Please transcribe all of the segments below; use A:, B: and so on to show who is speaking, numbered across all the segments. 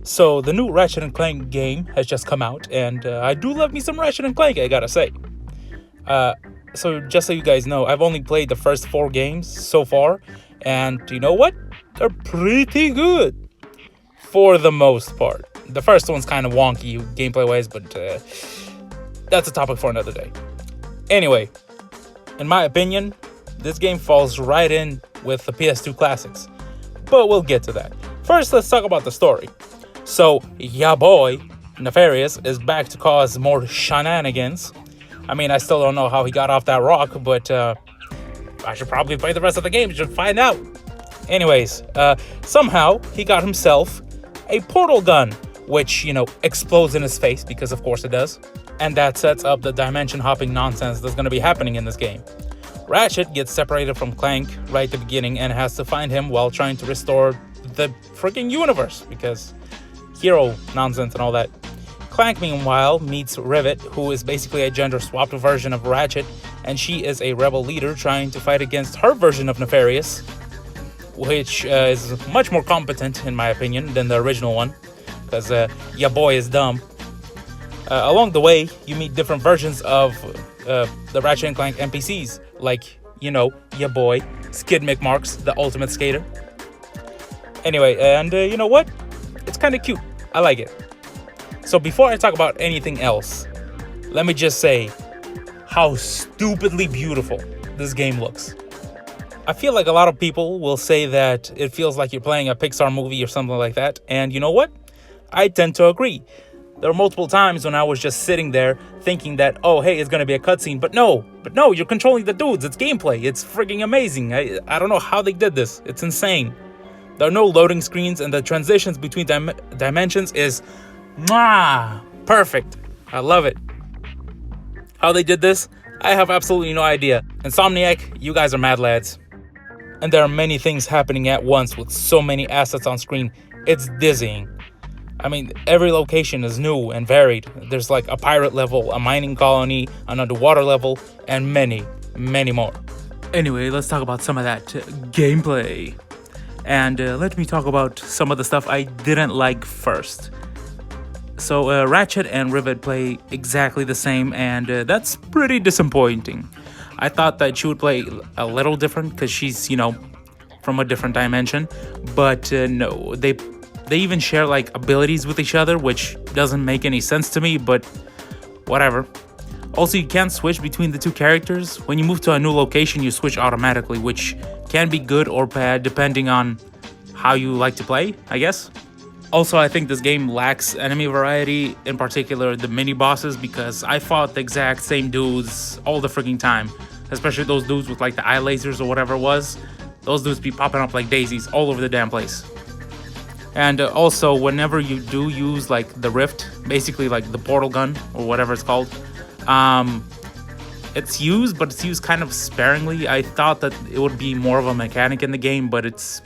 A: So the new Ratchet and Clank game has just come out, and I do love me some Ratchet and Clank, I gotta say. So just so you guys know, I've only played the first 4 games so far, and you know what? They're pretty good for the most part. The first one's kind of wonky gameplay-wise, but that's a topic for another day. Anyway, in my opinion, this game falls right in with the PS2 classics, but we'll get to that. First, let's talk about the story. So, ya boy, Nefarious, is back to cause more shenanigans. I mean, I still don't know how he got off that rock, but I should probably play the rest of the game to find out. Anyways, somehow he got himself a portal gun, which, explodes in his face, because of course it does. And that sets up the dimension hopping nonsense that's going to be happening in this game. Ratchet gets separated from Clank right at the beginning and has to find him while trying to restore the freaking universe, because hero nonsense and all that. Clank, meanwhile, meets Rivet, who is basically a gender-swapped version of Ratchet, and she is a rebel leader trying to fight against her version of Nefarious, which is much more competent, in my opinion, than the original one, because ya boy is dumb. Along the way, you meet different versions of the Ratchet and Clank NPCs, like, ya boy, Skid McMarks, the ultimate skater. Anyway, and you know what? It's kind of cute. I like it. So before I talk about anything else, let me just say how stupidly beautiful this game looks. I feel like a lot of people will say that it feels like you're playing a Pixar movie or something like that, and you know what? I tend to agree. There were multiple times when I was just sitting there thinking that, oh, hey, it's going to be a cutscene, but no, you're controlling the dudes, it's gameplay, it's freaking amazing. I don't know how they did this, it's insane. There are no loading screens, and the transitions between dimensions is perfect. I love it. How they did this, I have absolutely no idea. Insomniac, you guys are mad lads. And there are many things happening at once with so many assets on screen, it's dizzying. I mean, every location is new and varied. There's like a pirate level, a mining colony, an underwater level, and many, many more. Anyway, let's talk about some of that gameplay. And let me talk about some of the stuff I didn't like first. So Ratchet and Rivet play exactly the same, and that's pretty disappointing. I thought that she would play a little different because she's, from a different dimension. But no, they even share like abilities with each other, which doesn't make any sense to me, but whatever. Also, you can't switch between the two characters. When you move to a new location, you switch automatically, which can be good or bad depending on how you like to play, I guess. Also, I think this game lacks enemy variety, in particular the mini bosses, because I fought the exact same dudes all the freaking time, especially those dudes with like the eye lasers or whatever it was. Those dudes be popping up like daisies all over the damn place. And also, whenever you do use like the Rift, basically like the portal gun or whatever it's called, it's used, but it's used kind of sparingly. I thought that it would be more of a mechanic in the game, but it's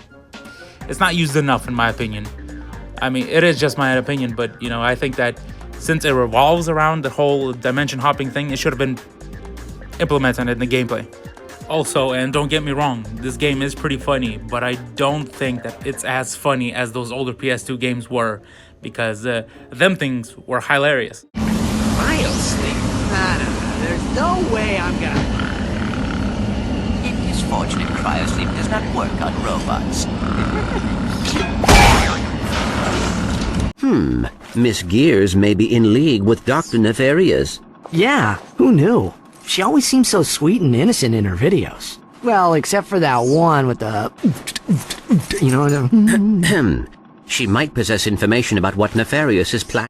A: not used enough in my opinion. I mean, it is just my opinion, but I think that since it revolves around the whole dimension hopping thing, it should have been implemented in the gameplay. Also, and don't get me wrong, this game is pretty funny, but I don't think that it's as funny as those older PS2 games were, because them things were hilarious.
B: Cryo-sleep? There's no way I'm gonna...
C: It is fortunate cryosleep does not work on robots.
D: Miss Gears may be in league with Dr. Nefarious.
B: Yeah, who knew? She always seems so sweet and innocent in her videos. Well, except for that one with the...
D: She might possess information about what Nefarious is planning.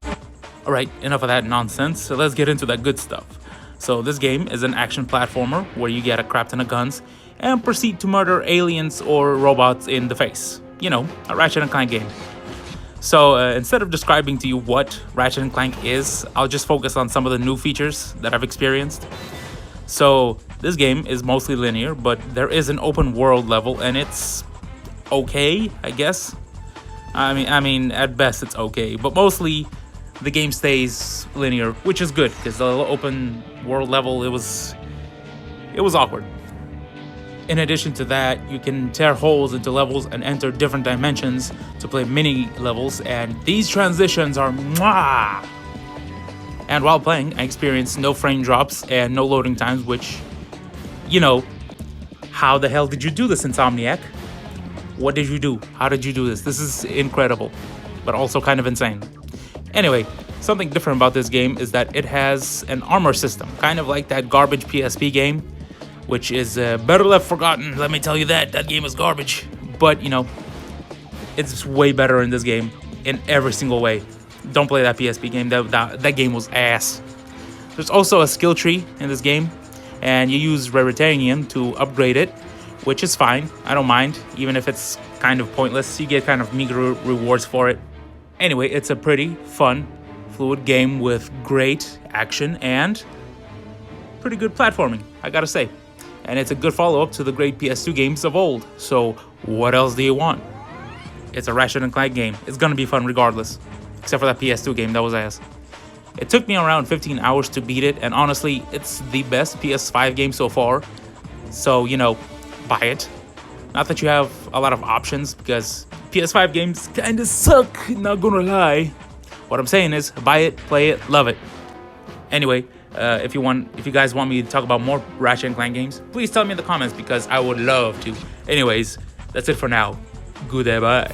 A: Alright, enough of that nonsense, so let's get into that good stuff. So this game is an action platformer where you get a crap ton of guns and proceed to murder aliens or robots in the face. A Ratchet and Clank game. So instead of describing to you what Ratchet and Clank is, I'll just focus on some of the new features that I've experienced. So this game is mostly linear, but there is an open world level, and it's okay, I guess. I mean, at best it's okay, but mostly the game stays linear, which is good because the open world level it was awkward. In addition to that, you can tear holes into levels and enter different dimensions to play mini levels, and these transitions are mwah! And while playing, I experienced no frame drops and no loading times, which, you know, how the hell did you do this, Insomniac? What did you do? How did you do this? This is incredible, but also kind of insane. Anyway, something different about this game is that it has an armor system, kind of like that garbage PSP game, which is better left forgotten. Let me tell you that. That game is garbage. But, you know, it's way better in this game in every single way. Don't play that PSP game. That game was ass. There's also a skill tree in this game, and you use Raritanium to upgrade it, which is fine. I don't mind, even if it's kind of pointless. You get kind of meager rewards for it. Anyway, it's a pretty fun, fluid game with great action and pretty good platforming, I gotta say. And it's a good follow-up to the great PS2 games of old. So what else do you want? It's a Ratchet and Clank game. It's gonna be fun regardless. Except for that PS2 game, that was ass. It took me around 15 hours to beat it, and honestly, it's the best PS5 game so far. So, you know, buy it. Not that you have a lot of options, because PS5 games kinda suck, not gonna lie. What I'm saying is, buy it, play it, love it. Anyway, if you guys want me to talk about more Ratchet and Clank games, please tell me in the comments because I would love to. Anyways, that's it for now. Goodbye.